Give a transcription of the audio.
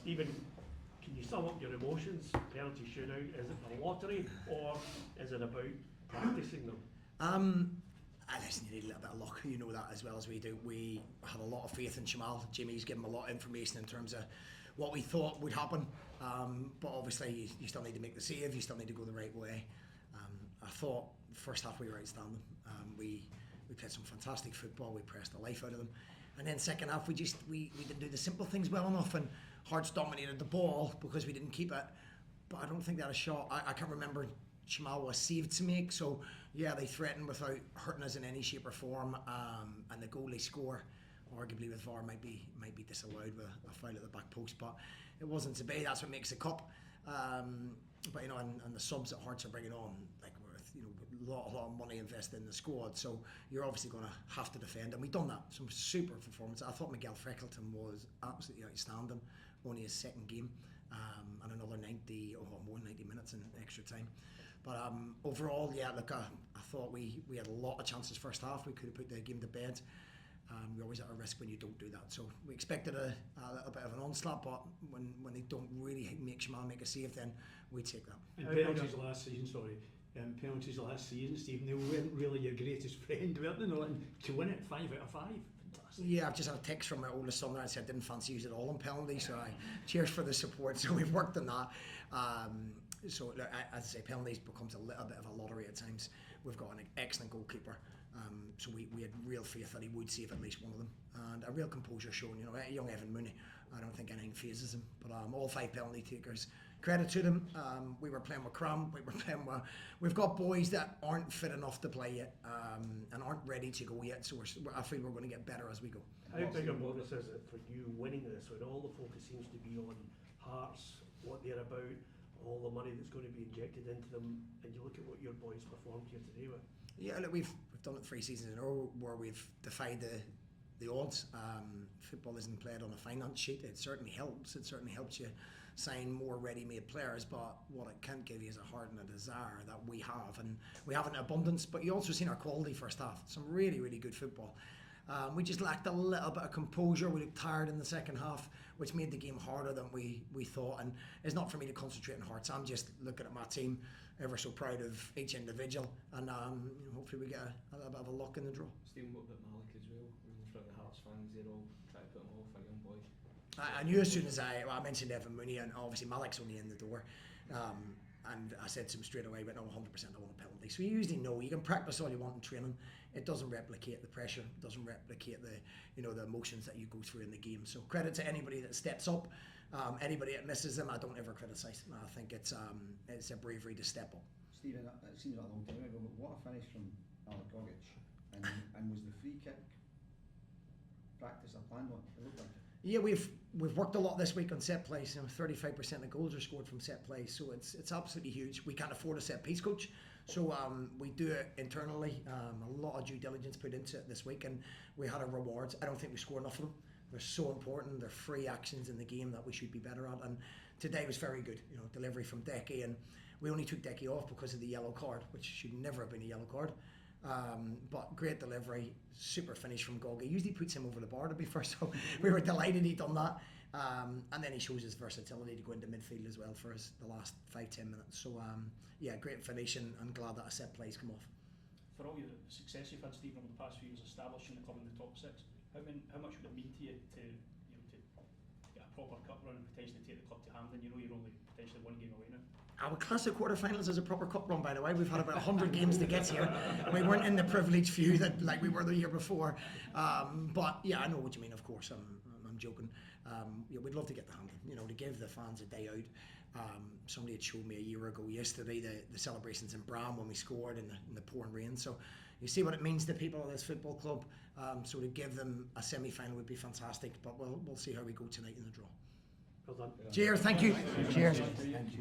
Stephen, can you sum up your emotions? Penalty shootout, is it a lottery or is it about practicing them? Listen, you need a little bit of luck, you know that as well as we do. We have a lot of faith in Jamal. Jimmy's given him a lot of information in terms of what we thought would happen, but obviously you still need to make the save, you still need to go the right way. I thought first half we were outstanding. We played some fantastic football, we pressed the life out of them, and then second half we didn't do the simple things well enough, and Hearts dominated the ball because we didn't keep it, but I don't think they had a shot. I can't remember Jamal was saved to make, so yeah, they threatened without hurting us in any shape or form, and the goal they score, arguably with VAR, might be disallowed with a foul at the back post, but it wasn't to be. That's what makes the cup. But you know, and the subs that Hearts are bringing on, like with a lot of money invested in the squad, so you're obviously going to have to defend, and we've done that. Some super performance. I thought Miguel Freckleton was absolutely outstanding. Only his second game, and another 90 or more 90 minutes in extra time. But overall, yeah, look, I thought we had a lot of chances first half. We could have put the game to bed. You're always at a risk when you don't do that. So we expected a little bit of an onslaught, but when they don't really make Jamal make a save, then we take that. And penalties last season, Stephen, they weren't really your greatest friend, weren't they? And to win it 5 out of 5. Fantastic. Yeah, I've just had a text from my oldest son that said didn't fancy using it all on penalties, so cheers for the support. So we've worked on that. So look, as I say, penalties becomes a little bit of a lottery at times. We've got an excellent goalkeeper, so we had real faith that he would save at least one of them, and a real composure shown. Young Evan Mooney, I don't think anything phases him. But all 5 penalty takers, credit to them. We were playing with Cram. We've got boys that aren't fit enough to play yet, and aren't ready to go yet. So I feel we're going to get better as we go. How big a bonus is it for you winning this when all the focus seems to be on Hearts, what they're about, all the money that's going to be injected into them, and you look at what your boys performed here today with? Yeah, look, we've done it 3 seasons in a row where we've defied the odds. Football isn't played on a finance sheet. It certainly helps. It certainly helps you sign more ready-made players, but what it can't give you is a heart and a desire that we have, and we have it in abundance. But you also seen our quality first half. Some really, really good football. We just lacked a little bit of composure. We looked tired in the second half, which made the game harder than we thought. And it's not for me to concentrate on Hearts. I'm just looking at my team, ever so proud of each individual, and hopefully we get a little bit of a luck in the draw. Stephen, what about Malik as well? In front of the Hearts fans, they're all trying to put him off, a young boy. I knew as soon as I mentioned Evan Mooney, and obviously Malik's only in the door. And I said to him straight away, but no, 100% I want a penalty. So you usually know, you can practice all you want in training. It doesn't replicate the pressure, it doesn't replicate the emotions that you go through in the game. So credit to anybody that steps up, anybody that misses them, I don't ever criticise. I think it's a bravery to step up. Stephen, it seems like a long time ago, but what a finish from Alec Gogic, and was the free kick practice a planned one? It looked like it. Yeah, we've worked a lot this week on set plays. 35% of goals are scored from set plays, so it's absolutely huge. We can't afford a set piece coach, so we do it internally. A lot of due diligence put into it this week, and we had our rewards. I don't think we score enough of them. They're so important. They're free actions in the game that we should be better at. And today was very good. Delivery from Decky, and we only took Decky off because of the yellow card, which should never have been a yellow card. But great delivery, super finish from Gogi. Usually puts him over the bar to be fair, so we were delighted he'd done that. And then he shows his versatility to go into midfield as well for us the last 5-10 minutes. So yeah, great finish, and I'm glad that a set play's come off. For all your success you've had, Stephen, over the past few years establishing the club in the top 6, how much would it mean to you to get a proper cup run and potentially take the club to Hampden? You're only potentially 1 game away now. Our classic quarterfinals is a proper cup run, by the way. We've had about 100 games to get here. We weren't in the privileged few that like we were the year before. But yeah, I know what you mean. Of course, I'm joking. Yeah, we'd love to get to Hampden. To give the fans a day out. Somebody had showed me a year ago yesterday the celebrations in Bram when we scored in the pouring rain. So you see what it means to people of this football club. So to give them a semi-final would be fantastic. But we'll see how we go tonight in the draw. Well done. Cheers. Thank you. Cheers. Thank you.